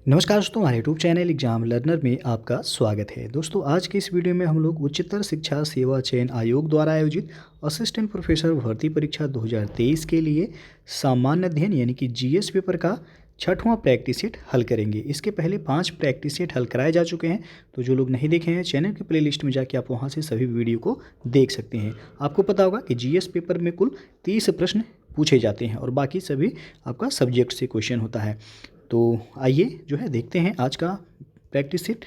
नमस्कार दोस्तों, हमारे यूट्यूब चैनल एग्जाम लर्नर में आपका स्वागत है। दोस्तों, आज के इस वीडियो में हम लोग उच्चतर शिक्षा सेवा चयन आयोग द्वारा आयोजित असिस्टेंट प्रोफेसर भर्ती परीक्षा 2023 के लिए सामान्य अध्ययन यानी कि जीएस पेपर का 6वां प्रैक्टिस सेट हल करेंगे। इसके पहले 5 प्रैक्टिस सेट हल कराए जा चुके हैं, तो जो लोग नहीं देखे हैं चैनल की प्लेलिस्ट में जाके आप वहाँ से सभी वीडियो को देख सकते हैं। आपको पता होगा कि जीएस पेपर में कुल 30 प्रश्न पूछे जाते हैं और बाकी सभी आपका सब्जेक्ट से क्वेश्चन होता है। तो आइए जो है देखते हैं आज का प्रैक्टिस सेट।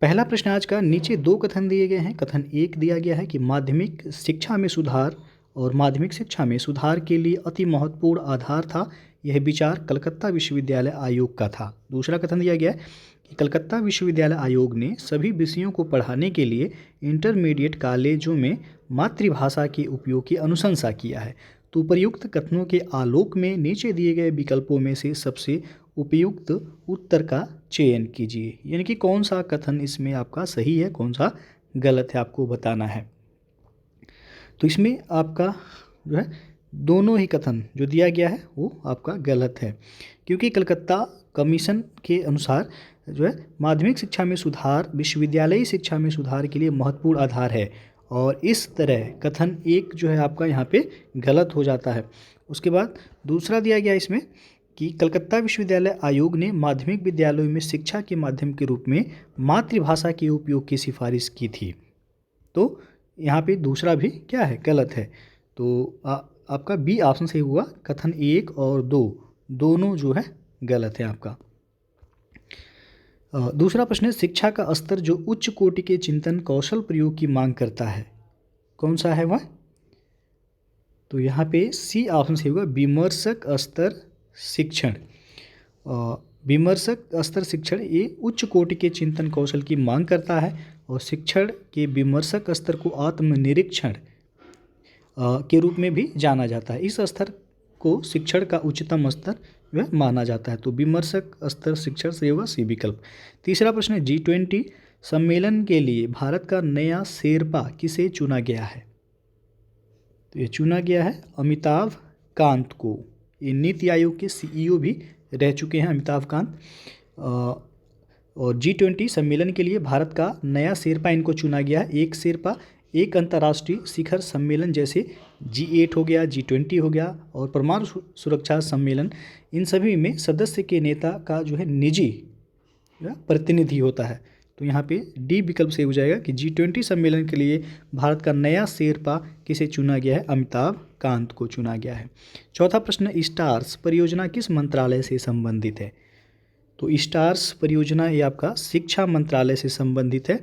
पहला प्रश्न आज का, नीचे 2 कथन दिए गए हैं। कथन 1 दिया गया है कि माध्यमिक शिक्षा में सुधार और माध्यमिक शिक्षा में सुधार के लिए अति महत्वपूर्ण आधार था, यह विचार कलकत्ता विश्वविद्यालय आयोग का था। दूसरा कथन दिया गया है कि कलकत्ता विश्वविद्यालय आयोग ने सभी विषयों को पढ़ाने के लिए इंटरमीडिएट कॉलेजों में मातृभाषा के उपयोग की अनुशंसा किया है। तो उपर्युक्त कथनों के आलोक में नीचे दिए गए विकल्पों में से सबसे उपयुक्त उत्तर का चयन कीजिए, यानी कि कौन सा कथन इसमें आपका सही है, कौन सा गलत है, आपको बताना है। तो इसमें आपका जो है दोनों ही कथन जो दिया गया है वो आपका गलत है, क्योंकि कलकत्ता कमीशन के अनुसार जो है माध्यमिक शिक्षा में सुधार विश्वविद्यालयी शिक्षा में सुधार के लिए महत्वपूर्ण आधार है, और इस तरह कथन 1 जो है आपका यहाँ पे गलत हो जाता है। उसके बाद दूसरा दिया गया इसमें कि कलकत्ता विश्वविद्यालय आयोग ने माध्यमिक विद्यालयों में शिक्षा के माध्यम के रूप में मातृभाषा के उपयोग की सिफारिश की थी। तो यहाँ पे दूसरा भी क्या है, गलत है। तो आपका बी ऑप्शन सही हुआ। कथन 1 और 2 दोनों जो है गलत है आपका। दूसरा प्रश्न है, शिक्षा का स्तर जो उच्च कोटि के चिंतन कौशल प्रयोग की मांग करता है, कौन सा है वह? तो यहाँ पे सी ऑप्शन सही होगा, विमर्शक स्तर शिक्षण। विमर्शक स्तर शिक्षण ये उच्च कोटि के चिंतन कौशल की मांग करता है, और शिक्षण के विमर्शक स्तर को आत्मनिरीक्षण के रूप में भी जाना जाता है। इस स्तर को शिक्षण का उच्चतम स्तर वह माना जाता है। तो विमर्शक स्तर शिक्षण से होगा सी विकल्प। तीसरा प्रश्न है, G20 सम्मेलन के लिए भारत का नया शेरपा किसे चुना गया है? तो ये चुना गया है अमिताभ कांत को। ये नीति आयोग के CEO भी रह चुके हैं अमिताभ कांत। और G20 सम्मेलन के लिए भारत का नया शेरपा इनको चुना गया है। एक शेरपा एक अंतर्राष्ट्रीय शिखर सम्मेलन जैसे G8 हो गया, G20 हो गया और परमाणु सुरक्षा सम्मेलन, इन सभी में सदस्य के नेता का जो है निजी प्रतिनिधि होता है। तो यहाँ पे डी विकल्प से हो जाएगा कि G20 सम्मेलन के लिए भारत का नया शेरपा किसे चुना गया है? अमिताभ कांत को चुना गया है। चौथा प्रश्न, स्टार्स परियोजना किस मंत्रालय से संबंधित है? तो स्टार्स परियोजना ये आपका शिक्षा मंत्रालय से संबंधित है।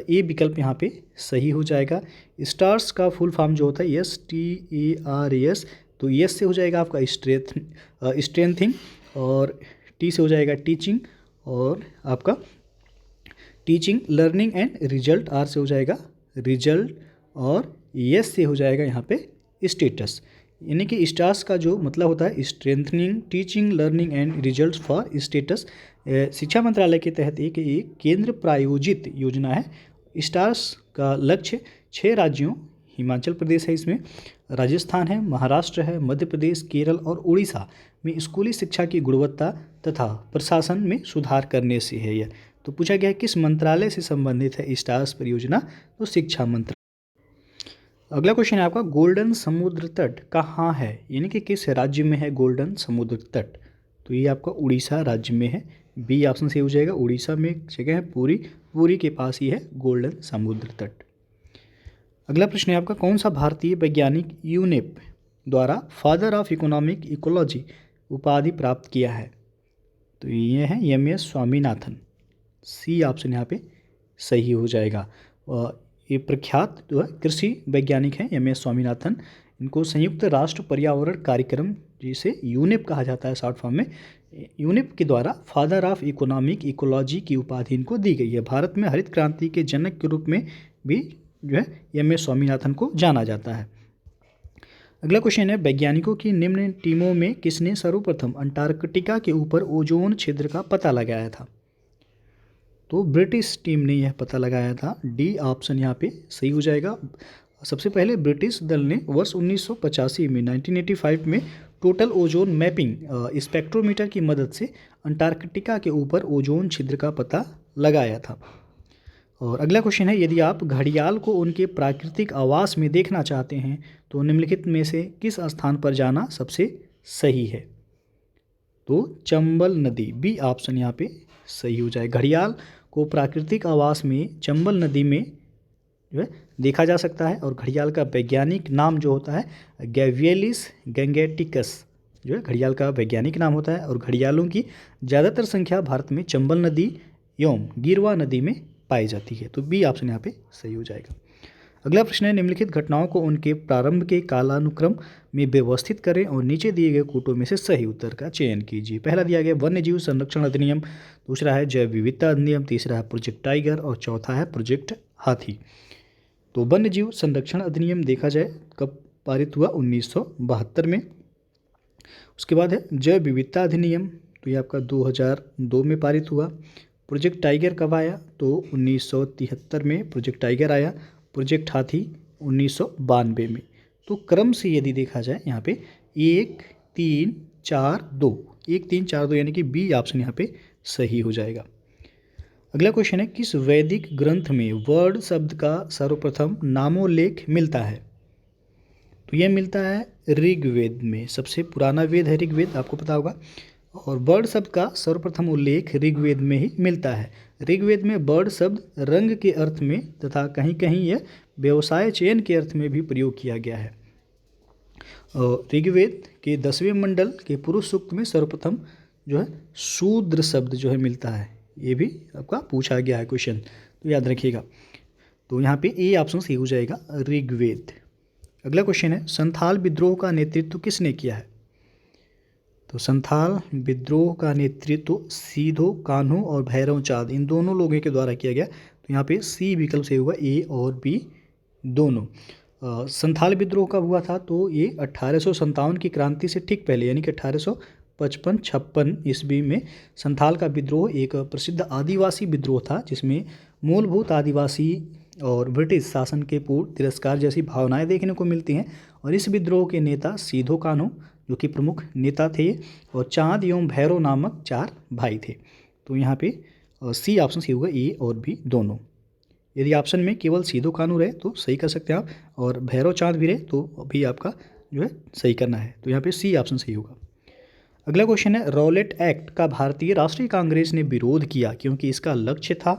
ए विकल्प यहाँ पे सही हो जाएगा। स्टार्स का फुल फॉर्म जो होता है STARS, तो यस से हो जाएगा आपका स्ट्रेंथिंग, और टी से हो जाएगा टीचिंग, और आपका टीचिंग लर्निंग एंड रिजल्ट, आर से हो जाएगा रिजल्ट, और यस से हो जाएगा यहाँ पे स्टेटस। यानी कि स्टार्स का जो मतलब होता है strengthening teaching learning and result for status. शिक्षा मंत्रालय के तहत एक केंद्र प्रायोजित योजना है। स्टार्स का लक्ष्य 6 राज्यों, हिमाचल प्रदेश है इसमें, राजस्थान है, महाराष्ट्र है, मध्य प्रदेश, केरल और उड़ीसा में स्कूली शिक्षा की गुणवत्ता तथा प्रशासन में सुधार करने से है यह। तो पूछा गया है किस मंत्रालय से संबंधित है स्टार्स परियोजना? तो शिक्षा मंत्रालय। अगला क्वेश्चन है आपका, गोल्डन समुद्र तट कहाँ है, यानी कि किस राज्य में है गोल्डन समुद्र तट? तो ये आपका उड़ीसा राज्य में है। बी ऑप्शन से हो जाएगा, उड़ीसा में एक जगह है पुरी के पास ही है गोल्डन समुद्र तट। अगला प्रश्न है आपका, कौन सा भारतीय वैज्ञानिक यूनेप द्वारा फादर ऑफ इकोनॉमिक इकोलॉजी उपाधि प्राप्त किया है? तो ये है MS स्वामीनाथन। सी ऑप्शन यहाँ पे सही हो जाएगा। ये प्रख्यात जो है कृषि वैज्ञानिक हैं MS स्वामीनाथन। इनको संयुक्त राष्ट्र पर्यावरण कार्यक्रम जिसे यूनेप कहा जाता है शॉर्ट फॉर्म में, यूनेप के द्वारा फादर ऑफ इकोनॉमिक इकोलॉजी की उपाधि इनको दी गई है। भारत में हरित क्रांति के जनक के रूप में भी जो है MS स्वामीनाथन को जाना जाता है। अगला क्वेश्चन है, वैज्ञानिकों की निम्न टीमों में किसने सर्वप्रथम अंटार्कटिका के ऊपर ओजोन छिद्र का पता लगाया था? तो ब्रिटिश टीम ने यह पता लगाया था। डी ऑप्शन यहाँ पे सही हो जाएगा। सबसे पहले ब्रिटिश दल ने वर्ष 1985 में 1985 में टोटल ओजोन मैपिंग स्पेक्ट्रोमीटर की मदद से अंटार्कटिका के ऊपर ओजोन छिद्र का पता लगाया था। और अगला क्वेश्चन है, यदि आप घड़ियाल को उनके प्राकृतिक आवास में देखना चाहते हैं तो निम्नलिखित में से किस स्थान पर जाना सबसे सही है? तो चंबल नदी, बी ऑप्शन यहाँ पे सही हो जाए। घड़ियाल को प्राकृतिक आवास में चंबल नदी में जो है देखा जा सकता है और घड़ियाल का वैज्ञानिक नाम जो होता है गैवियलिस गैंगेटिकस जो है घड़ियाल का वैज्ञानिक नाम होता है। और घड़ियालों की ज़्यादातर संख्या भारत में चंबल नदी एवं गिरवा नदी में पाई जाती है। तो बी ऑप्शन यहाँ पे सही हो जाएगा। अगला प्रश्न है, निम्नलिखित घटनाओं को उनके प्रारंभ के कालानुक्रम में व्यवस्थित करें और नीचे दिए गए कोटों में से सही उत्तर का चयन कीजिए। पहला दिया गया वन्य जीव संरक्षण अधिनियम, दूसरा है जैव विविधता अधिनियम, तीसरा है प्रोजेक्ट टाइगर और चौथा है प्रोजेक्ट हाथी। तो वन्य जीव संरक्षण अधिनियम देखा जाए कब पारित हुआ? 1972 में। उसके बाद है जैव विविधता अधिनियम, तो ये आपका 2002 में पारित हुआ। प्रोजेक्ट टाइगर कब आया? तो 1973 में प्रोजेक्ट टाइगर आया। प्रोजेक्ट हाथी 1992 में। तो क्रम से यदि देखा जाए यहाँ पे 1 3 4 2, 1 3 4 2 यानी कि बी ऑप्शन यहाँ पे सही हो जाएगा। अगला क्वेश्चन है, किस वैदिक ग्रंथ में वर्ड शब्द का सर्वप्रथम नामोल्लेख मिलता है? तो यह मिलता है ऋग्वेद में। सबसे पुराना वेद है ऋग्वेद, आपको पता होगा। और बर्ड शब्द का सर्वप्रथम उल्लेख ऋग्वेद में ही मिलता है। ऋग्वेद में बर्ड शब्द रंग के अर्थ में तथा कहीं कहीं यह व्यवसाय चयन के अर्थ में भी प्रयोग किया गया है। ऋग्वेद के 10वें मंडल के पुरुष सूक्त में सर्वप्रथम जो है शूद्र शब्द जो है मिलता है। ये भी आपका पूछा गया है क्वेश्चन, तो याद रखिएगा। तो यहाँ पे ए ऑप्शन सही हो जाएगा, ऋग्वेद। अगला क्वेश्चन है, संथाल विद्रोह का नेतृत्व किसने किया है? तो संथाल विद्रोह का नेतृत्व सीधो कान्हू और भैरव चाँद, इन दोनों लोगों के द्वारा किया गया। तो यहाँ पे सी विकल्प से होगा, ए और बी दोनों। संथाल विद्रोह कब हुआ था? तो ये 1857 की क्रांति से ठीक पहले यानी कि 1855-56 ईस्वी में संथाल का विद्रोह एक प्रसिद्ध आदिवासी विद्रोह था, जिसमें मूलभूत आदिवासी और ब्रिटिश शासन के पूर्ण तिरस्कार जैसी भावनाएं देखने को मिलती हैं। और इस विद्रोह के नेता सीधो कान्हू जो कि प्रमुख नेता थे, और चाँद एवं भैरव नामक 4 भाई थे। तो यहाँ पे सी ऑप्शन सही होगा, ए और बी दोनों। यदि ऑप्शन में केवल सीधो कान्हू रहे तो सही कर सकते हैं आप, और भैरव चाँद भी रहे तो भी आपका जो है सही करना है। तो यहाँ पे सी ऑप्शन सही होगा। अगला क्वेश्चन है, रॉलेट एक्ट का भारतीय राष्ट्रीय कांग्रेस ने विरोध किया क्योंकि इसका लक्ष्य था?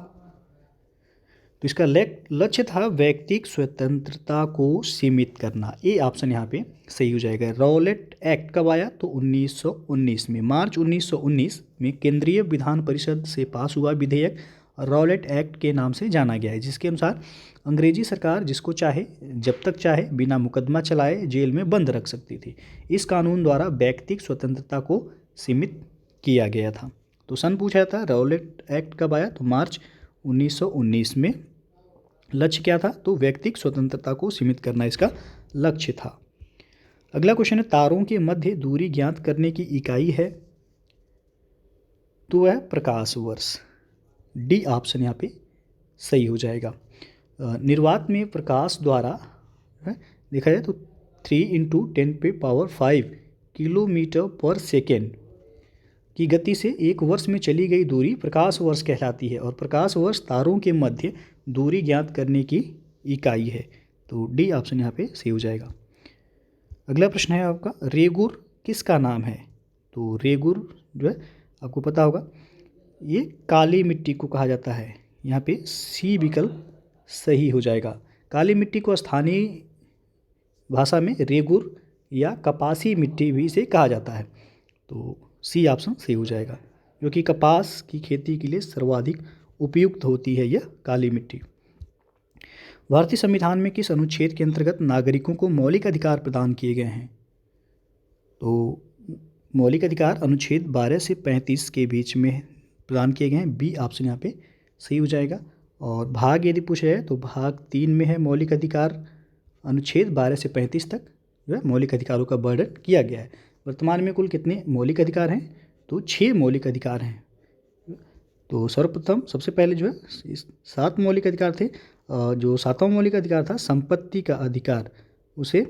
तो इसका लक्ष्य था व्यक्तिक स्वतंत्रता को सीमित करना। ए ऑप्शन यहाँ पे सही हो जाएगा। रॉलेट एक्ट कब आया? तो 1919 में, मार्च 1919 में केंद्रीय विधान परिषद से पास हुआ विधेयक रॉलेट एक्ट के नाम से जाना गया है, जिसके अनुसार अंग्रेजी सरकार जिसको चाहे जब तक चाहे बिना मुकदमा चलाए जेल में बंद रख सकती थी। इस कानून द्वारा व्यक्तिक स्वतंत्रता को सीमित किया गया था। तो सन पूछा था, रॉलेट एक्ट कब आया? तो मार्च 1919 में। लक्ष्य क्या था? तो व्यक्तिक स्वतंत्रता को सीमित करना इसका लक्ष्य था। अगला क्वेश्चन है, तारों के मध्य दूरी ज्ञात करने की इकाई है? तो वह प्रकाश वर्ष। डी ऑप्शन यहाँ पे सही हो जाएगा। निर्वात में प्रकाश द्वारा देखा जाए तो 3 × 10⁵ किलोमीटर पर सेकेंड की गति से एक वर्ष में चली गई दूरी प्रकाश वर्ष कहलाती है, और प्रकाश वर्ष तारों के मध्य दूरी ज्ञात करने की इकाई है। तो डी ऑप्शन यहाँ पे सही हो जाएगा। अगला प्रश्न है आपका, रेगुर किसका नाम है? तो रेगुर जो है आपको पता होगा, ये काली मिट्टी को कहा जाता है। यहाँ पे सी विकल्प सही हो जाएगा। काली मिट्टी को स्थानीय भाषा में रेगुर या कपासी मिट्टी भी इसे कहा जाता है। तो सी ऑप्शन सही हो जाएगा, क्योंकि कपास की खेती के लिए सर्वाधिक उपयुक्त होती है यह काली मिट्टी। भारतीय संविधान में किस अनुच्छेद के अंतर्गत नागरिकों को मौलिक अधिकार प्रदान किए गए हैं? तो मौलिक अधिकार अनुच्छेद 12 से 35 के बीच में प्रदान किए गए हैं। बी ऑप्शन यहाँ पे सही हो जाएगा। और भाग यदि पूछा जाए तो भाग 3 में है मौलिक अधिकार, अनुच्छेद 12 से 35 तक जो है मौलिक अधिकारों का वर्णन किया गया है। वर्तमान में कुल कितने मौलिक अधिकार हैं? तो 6 मौलिक अधिकार हैं। तो सर्वप्रथम सबसे पहले जो है 7 मौलिक अधिकार थे। जो 7वां मौलिक अधिकार था संपत्ति का अधिकार, उसे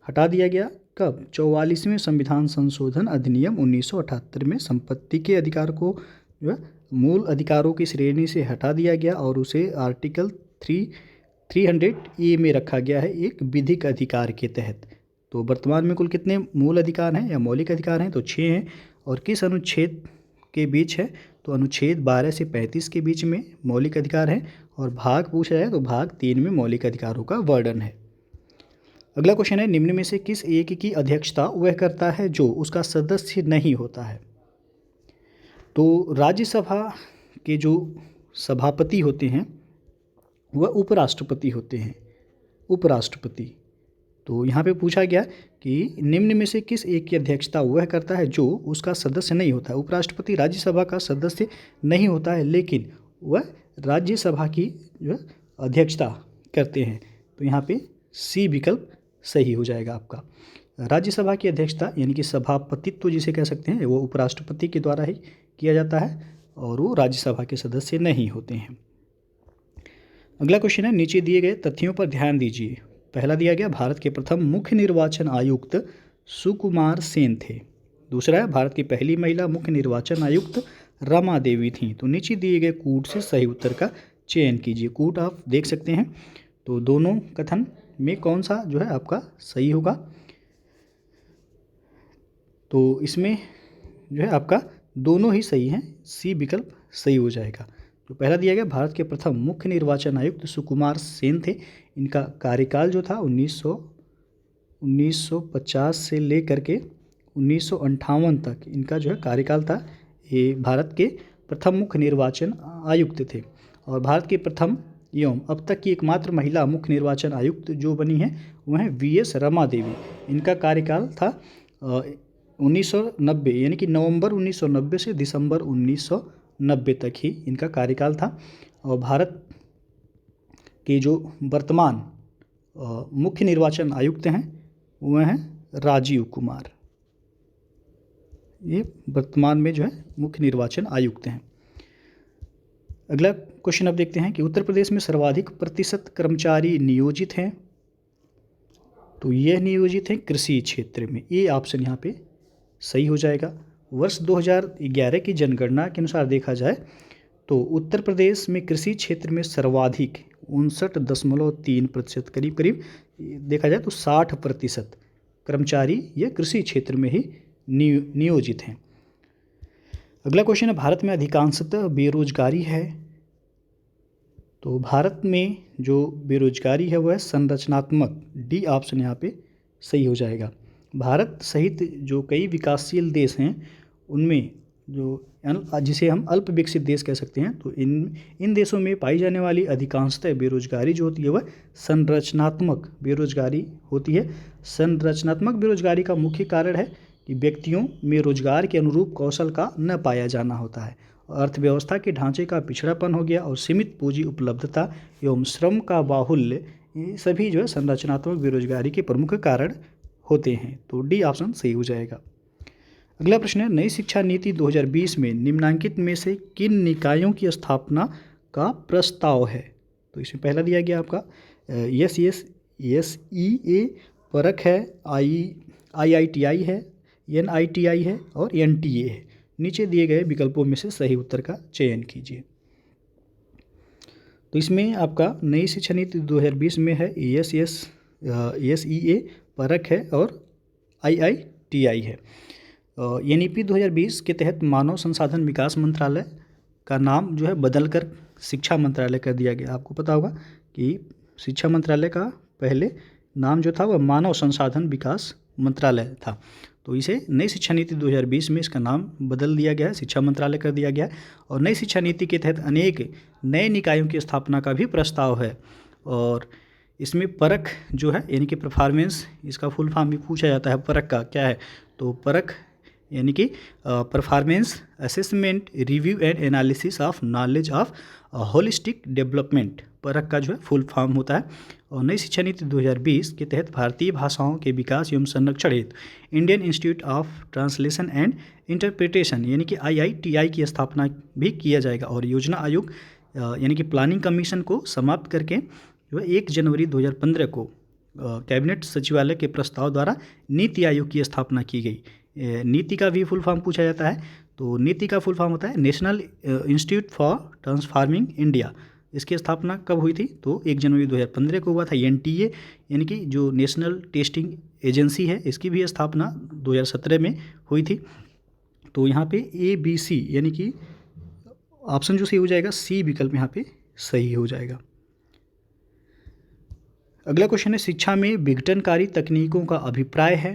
हटा दिया गया। कब? 44वें संविधान संशोधन अधिनियम 1978 में संपत्ति के अधिकार को जो है मूल अधिकारों की श्रेणी से हटा दिया गया और उसे आर्टिकल 300 में रखा गया है एक विधिक अधिकार के तहत। तो वर्तमान में कुल कितने मूल अधिकार हैं या मौलिक अधिकार हैं? तो 6 हैं। और किस अनुच्छेद के बीच है? तो अनुच्छेद 12 से 35 के बीच में मौलिक अधिकार है। और भाग पूछा जाए तो भाग 3 में मौलिक अधिकारों का वर्णन है। अगला क्वेश्चन है, निम्न में से किस एक की अध्यक्षता वह करता है जो उसका सदस्य नहीं होता है? तो राज्यसभा के जो सभापति होते हैं वह उपराष्ट्रपति होते हैं, उपराष्ट्रपति। तो यहाँ पे पूछा गया कि निम्न में से किस एक की अध्यक्षता वह करता है जो उसका सदस्य नहीं होता है। उपराष्ट्रपति राज्यसभा का सदस्य नहीं होता है, लेकिन वह राज्यसभा की जो है अध्यक्षता करते हैं। तो यहाँ पे सी विकल्प सही हो जाएगा आपका। राज्यसभा की अध्यक्षता यानी कि सभापतित्व जिसे कह सकते हैं वो उपराष्ट्रपति के द्वारा ही किया जाता है और वो राज्यसभा के सदस्य नहीं होते हैं। अगला क्वेश्चन है, नीचे दिए गए तथ्यों पर ध्यान दीजिए। पहला दिया गया, भारत के प्रथम मुख्य निर्वाचन आयुक्त सुकुमार सेन थे। दूसरा है, भारत की पहली महिला मुख्य निर्वाचन आयुक्त रमा देवी थीं। तो नीचे दिए गए कूट से सही उत्तर का चयन कीजिए। कूट आप देख सकते हैं। तो दोनों कथन में कौन सा जो है आपका सही होगा? तो इसमें जो है आपका दोनों ही सही हैं, सी विकल्प सही हो जाएगा। तो पहला दिया गया, भारत के प्रथम मुख्य निर्वाचन आयुक्त सुकुमार सेन थे। इनका कार्यकाल जो था 1950 से लेकर के 1958 तक इनका जो है कार्यकाल था। ये भारत के प्रथम मुख्य निर्वाचन आयुक्त थे और भारत के प्रथम एवं अब तक की एकमात्र महिला मुख्य निर्वाचन आयुक्त जो बनी है वह है वीएस रमा देवी। इनका कार्यकाल था 1990 यानी कि नवंबर 1990 से दिसंबर 1990 तक ही इनका कार्यकाल था। और भारत के जो वर्तमान मुख्य निर्वाचन आयुक्त हैं वह हैं राजीव कुमार। ये वर्तमान में जो है मुख्य निर्वाचन आयुक्त हैं। अगला क्वेश्चन अब देखते हैं कि उत्तर प्रदेश में सर्वाधिक प्रतिशत कर्मचारी नियोजित हैं। तो यह नियोजित हैं कृषि क्षेत्र में। ये ऑप्शन यहाँ पे सही हो जाएगा। वर्ष 2011 की जनगणना के अनुसार देखा जाए तो उत्तर प्रदेश में कृषि क्षेत्र में सर्वाधिक 59.3% करीब देखा जाए तो 60% कर्मचारी ये कृषि क्षेत्र में ही नियोजित हैं। अगला क्वेश्चन है, भारत में अधिकांशतः बेरोजगारी है। तो भारत में जो बेरोजगारी है वह संरचनात्मक, डी ऑप्शन यहाँ पे सही हो जाएगा। भारत सहित जो कई विकासशील देश हैं उनमें जो जिसे हम अल्प विकसित देश कह सकते हैं, तो इन देशों में पाई जाने वाली अधिकांशतः बेरोजगारी जो होती है वह संरचनात्मक बेरोजगारी होती है। संरचनात्मक बेरोजगारी का मुख्य कारण है कि व्यक्तियों में रोजगार के अनुरूप कौशल का न पाया जाना होता है। अर्थव्यवस्था के ढांचे का पिछड़ापन हो गया और सीमित पूंजी उपलब्धता एवं श्रम का बाहुल्य, ये सभी जो है संरचनात्मक बेरोजगारी के प्रमुख कारण होते हैं। तो डी ऑप्शन सही हो जाएगा। अगला प्रश्न है, नई शिक्षा नीति 2020 में निम्नलिखित में से किन निकायों की स्थापना का प्रस्ताव है? तो इसमें पहला दिया गया आपका SEA परख है, IITI है, NITI है और NTA है। नीचे दिए गए विकल्पों में से सही उत्तर का चयन कीजिए। तो इसमें आपका नई शिक्षा नीति 2020 में है SEA परख है और IITI है। NEP 2020 के तहत मानव संसाधन विकास मंत्रालय का नाम जो है बदलकर शिक्षा मंत्रालय कर दिया गया। आपको पता होगा कि शिक्षा मंत्रालय का पहले नाम जो था वह मानव संसाधन विकास मंत्रालय था। तो इसे नई शिक्षा नीति 2020 में इसका नाम बदल दिया गया है, शिक्षा मंत्रालय कर दिया गया है। और नई शिक्षा नीति के तहत अनेक नए निकायों की स्थापना का भी प्रस्ताव है। और इसमें परख जो है यानी कि परफॉर्मेंस, इसका फुल फॉर्म भी पूछा जाता है परख का क्या है। तो परख यानी कि performance assessment review and analysis of knowledge of holistic development, परख का जो है फुल फॉर्म होता है। और नई शिक्षा नीति 2020 के तहत भारतीय भाषाओं के विकास एवं संरक्षण हेतु Indian institute of translation and interpretation यानी कि IITI की स्थापना भी किया जाएगा। और योजना आयोग यानी कि प्लानिंग कमीशन को समाप्त करके जो है 1 जनवरी 2015 को कैबिनेट सचिवालय के प्रस्ताव द्वारा नीति आयोग की स्थापना की गई। नीति का भी फुल फॉर्म पूछा जाता है, तो नीति का फुल फॉर्म होता है national institute for transforming India. इसकी स्थापना कब हुई थी? तो 1 जनवरी 2015 को हुआ था। एनटीए यानी कि जो नेशनल टेस्टिंग एजेंसी है, इसकी भी स्थापना 2017 में हुई थी। तो यहाँ पे ABC यानी कि ऑप्शन जो सही हो जाएगा सी विकल्प यहाँ पे सही हो जाएगा। अगला क्वेश्चन है, शिक्षा में विघटनकारी तकनीकों का अभिप्राय है।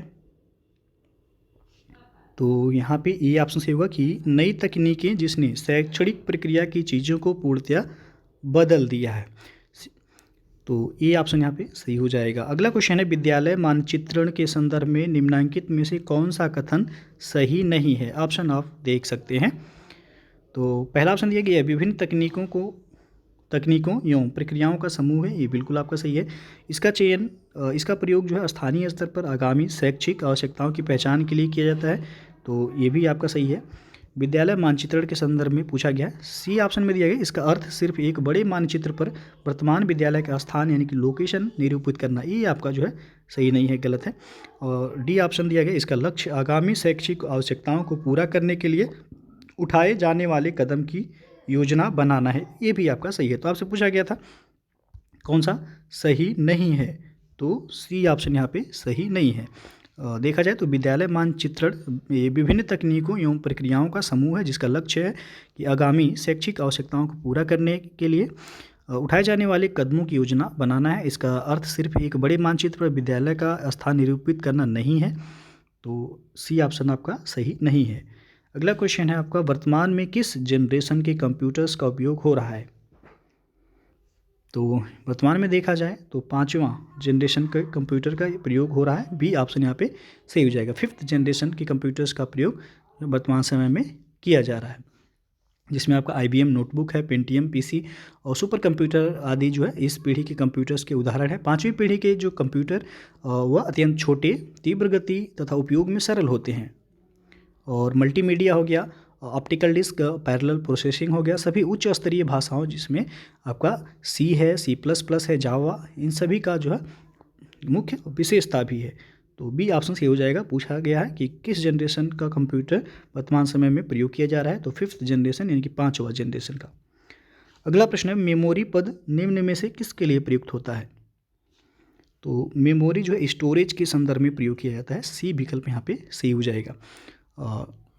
तो यहाँ पे ये ऑप्शन सही होगा कि नई तकनीकें जिसने शैक्षणिक प्रक्रिया की चीज़ों को पूर्णतया बदल दिया है। तो ये ऑप्शन यहाँ पे सही हो जाएगा। अगला क्वेश्चन है, विद्यालय मानचित्रण के संदर्भ में निम्नलिखित में से कौन सा कथन सही नहीं है? ऑप्शन आप देख सकते हैं। तो पहला ऑप्शन दिया गया है, विभिन्न तकनीकों एवं प्रक्रियाओं का समूह है। ये बिल्कुल आपका सही है। इसका चयन इसका प्रयोग जो है स्थानीय स्तर पर आगामी शैक्षिक आवश्यकताओं की पहचान के लिए किया जाता है। तो ये भी आपका सही है। विद्यालय मानचित्रण के संदर्भ में पूछा गया है। सी ऑप्शन में दिया गया, इसका अर्थ सिर्फ एक बड़े मानचित्र पर वर्तमान विद्यालय का स्थान यानी कि लोकेशन निरूपित करना। ये आपका जो है सही नहीं है, गलत है। और डी ऑप्शन दिया गया, इसका लक्ष्य आगामी शैक्षिक आवश्यकताओं को पूरा करने के लिए उठाए जाने वाले कदम की योजना बनाना है। ये भी आपका सही है। तो आपसे पूछा गया था कौन सा सही नहीं है, तो सी ऑप्शन यहाँ पे सही नहीं है। देखा जाए तो विद्यालय मानचित्रण ये विभिन्न तकनीकों एवं प्रक्रियाओं का समूह है जिसका लक्ष्य है कि आगामी शैक्षिक आवश्यकताओं को पूरा करने के लिए उठाए जाने वाले कदमों की योजना बनाना है। इसका अर्थ सिर्फ एक बड़े मानचित्र पर विद्यालय का स्थान निरूपित करना नहीं है। तो सी ऑप्शन आपका सही नहीं है। अगला क्वेश्चन है आपका, वर्तमान में किस जनरेशन के कंप्यूटर्स का उपयोग हो रहा है? तो वर्तमान में देखा जाए तो 5वां जनरेशन के कंप्यूटर का प्रयोग हो रहा है। बी ऑप्शन यहाँ पे सही हो जाएगा। 5th जनरेशन के कंप्यूटर्स का प्रयोग वर्तमान समय में किया जा रहा है, जिसमें आपका IBM नोटबुक है, पेंटियम PC और सुपर कंप्यूटर आदि जो है इस पीढ़ी के कंप्यूटर्स के उदाहरण है। 5वीं पीढ़ी के जो कंप्यूटर वह अत्यंत छोटे, तीव्र गति तथा उपयोग में सरल होते हैं। और मल्टीमीडिया हो गया, ऑप्टिकल डिस्क, पैरेलल प्रोसेसिंग हो गया, सभी उच्च स्तरीय भाषाओं जिसमें आपका C है, C++ है, जावा, इन सभी का जो है मुख्य विशेषता भी है। तो बी ऑप्शन सही हो जाएगा। पूछा गया है कि किस जनरेशन का कंप्यूटर वर्तमान समय में प्रयोग किया जा रहा है, तो 5th जनरेशन यानी कि 5वां जनरेशन का। अगला प्रश्न है, मेमोरी पद निम्न में से किसके लिए प्रयुक्त होता है? तो मेमोरी जो है स्टोरेज के संदर्भ में प्रयोग किया जाता है। सी विकल्प यहाँ पे सही हो जाएगा।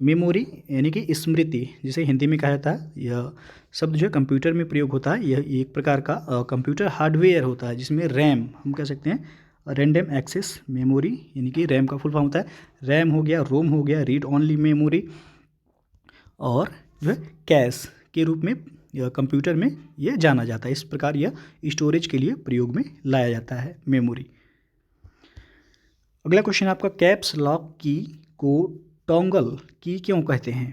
मेमोरी यानी कि स्मृति जिसे हिंदी में कहा जाता है, यह शब्द जो है कंप्यूटर में प्रयोग होता है। यह एक प्रकार का कंप्यूटर हार्डवेयर होता है जिसमें रैम हम कह सकते हैं, रैंडम एक्सेस मेमोरी यानी कि रैम का फुल फॉर्म होता है। रैम हो गया, रोम हो गया, रीड ओनली मेमोरी, और जो है कैश के रूप में कंप्यूटर में यह जाना जाता है। इस प्रकार यह स्टोरेज के लिए प्रयोग में लाया जाता है मेमोरी। अगला क्वेश्चन आपका, कैप्स लॉक की को टॉगल की क्यों कहते हैं?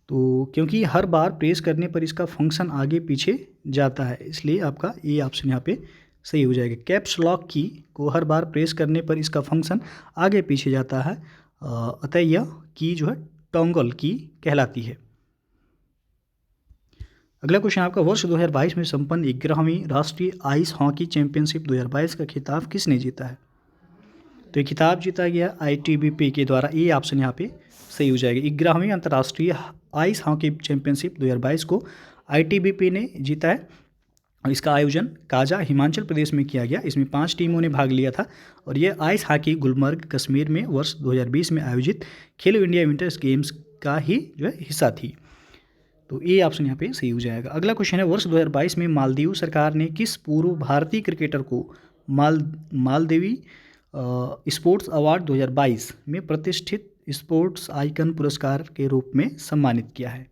तो क्योंकि हर बार प्रेस करने पर इसका फंक्शन आगे पीछे जाता है, इसलिए आपका ये ऑप्शन यहाँ पे सही हो जाएगा। कैप्स लॉक की को हर बार प्रेस करने पर इसका फंक्शन आगे पीछे जाता है, अतः यह की जो है टॉगल की कहलाती है। अगला क्वेश्चन आपका, वर्ष 2022 में संपन्न 11वीं राष्ट्रीय आइस हॉकी चैंपियनशिप 2022 का खिताब किसने जीता है? तो ये खिताब जीता गया ITBP के द्वारा। ये ऑप्शन यहाँ पे सही हो जाएगा। 11वीं अंतर्राष्ट्रीय आइस हॉकी चैंपियनशिप 2022 को ITBP ने जीता है। इसका आयोजन काजा हिमाचल प्रदेश में किया गया। इसमें 5 टीमों ने भाग लिया था और यह आइस हॉकी गुलमर्ग कश्मीर में वर्ष 2020 में आयोजित खेलो इंडिया विंटर्स गेम्स का ही जो है हिस्सा थी। तो ये ऑप्शन यहाँ पे सही हो जाएगा। अगला क्वेश्चन है, वर्ष 2022 में मालदीव सरकार ने किस पूर्व भारतीय क्रिकेटर को मालदीवी स्पोर्ट्स अवार्ड 2022 में प्रतिष्ठित स्पोर्ट्स आइकन पुरस्कार के रूप में सम्मानित किया है?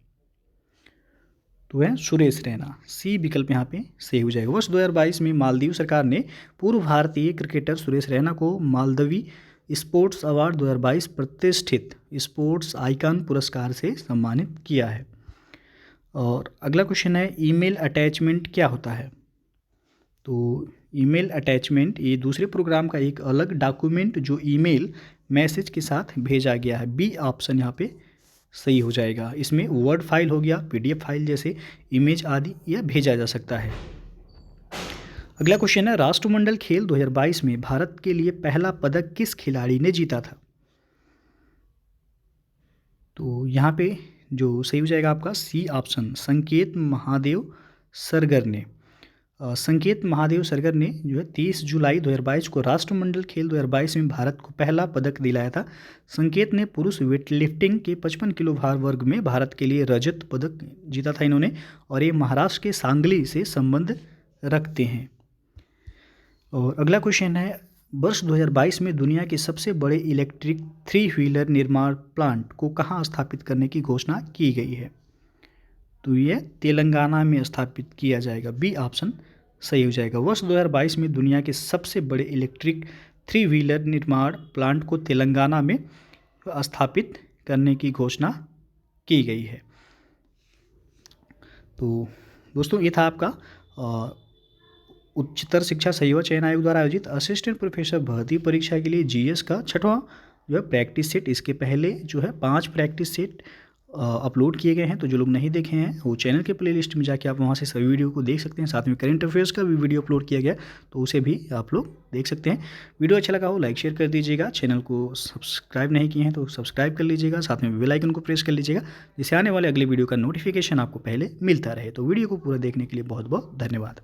तो है सुरेश रैना। सी विकल्प यहाँ पे सही हो जाएगा। वर्ष 2022 में मालदीव सरकार ने पूर्व भारतीय क्रिकेटर सुरेश रैना को मालदीवी स्पोर्ट्स अवार्ड 2022 प्रतिष्ठित स्पोर्ट्स आइकन पुरस्कार से सम्मानित किया है। और अगला क्वेश्चन है, ईमेल अटैचमेंट क्या होता है? तो ईमेल अटैचमेंट ये दूसरे प्रोग्राम का एक अलग डॉक्यूमेंट जो ईमेल मैसेज के साथ भेजा गया है। बी ऑप्शन यहाँ पे सही हो जाएगा। इसमें वर्ड फाइल हो गया, PDF फाइल जैसे इमेज आदि यह भेजा जा सकता है। अगला क्वेश्चन है, राष्ट्रमंडल खेल 2022 में भारत के लिए पहला पदक किस खिलाड़ी ने जीता था? तो यहाँ पे जो सही हो जाएगा आपका सी ऑप्शन, संकेत महादेव सरगर ने। संकेत महादेव सरगर ने जो है 30 जुलाई 2022 को राष्ट्रमंडल खेल 2022 में भारत को पहला पदक दिलाया था। संकेत ने पुरुष वेटलिफ्टिंग के 55 किलो भार वर्ग में भारत के लिए रजत पदक जीता था इन्होंने, और ये महाराष्ट्र के सांगली से संबंध रखते हैं। और अगला क्वेश्चन है, वर्ष 2022 में दुनिया के सबसे बड़े इलेक्ट्रिक 3 व्हीलर निर्माण प्लांट को कहाँ स्थापित करने की घोषणा की गई है? तो ये तेलंगाना में स्थापित किया जाएगा, बी ऑप्शन सही हो जाएगा। वर्ष 2022 में दुनिया के सबसे बड़े इलेक्ट्रिक 3 व्हीलर निर्माण प्लांट को तेलंगाना में स्थापित करने की घोषणा की गई है। तो दोस्तों ये था आपका उच्चतर शिक्षा सेवा चयन आयोग द्वारा आयोजित असिस्टेंट प्रोफेसर भर्ती परीक्षा के लिए जीएस का 6वां जो है प्रैक्टिस सेट। इसके पहले जो है 5 प्रैक्टिस सेट अपलोड किए गए हैं, तो जो लोग नहीं देखे हैं वो चैनल के प्लेलिस्ट में जाके आप वहाँ से सभी वीडियो को देख सकते हैं। साथ में करंट अफेयर्स का भी वीडियो अपलोड किया गया, तो उसे भी आप लोग देख सकते हैं। वीडियो अच्छा लगा हो लाइक शेयर कर दीजिएगा, चैनल को सब्सक्राइब नहीं किए हैं तो सब्सक्राइब कर लीजिएगा, साथ में बेल आइकन को प्रेस कर लीजिएगा, जिससे आने वाले अगले वीडियो का नोटिफिकेशन आपको पहले मिलता रहे। तो वीडियो को पूरा देखने के लिए बहुत बहुत धन्यवाद।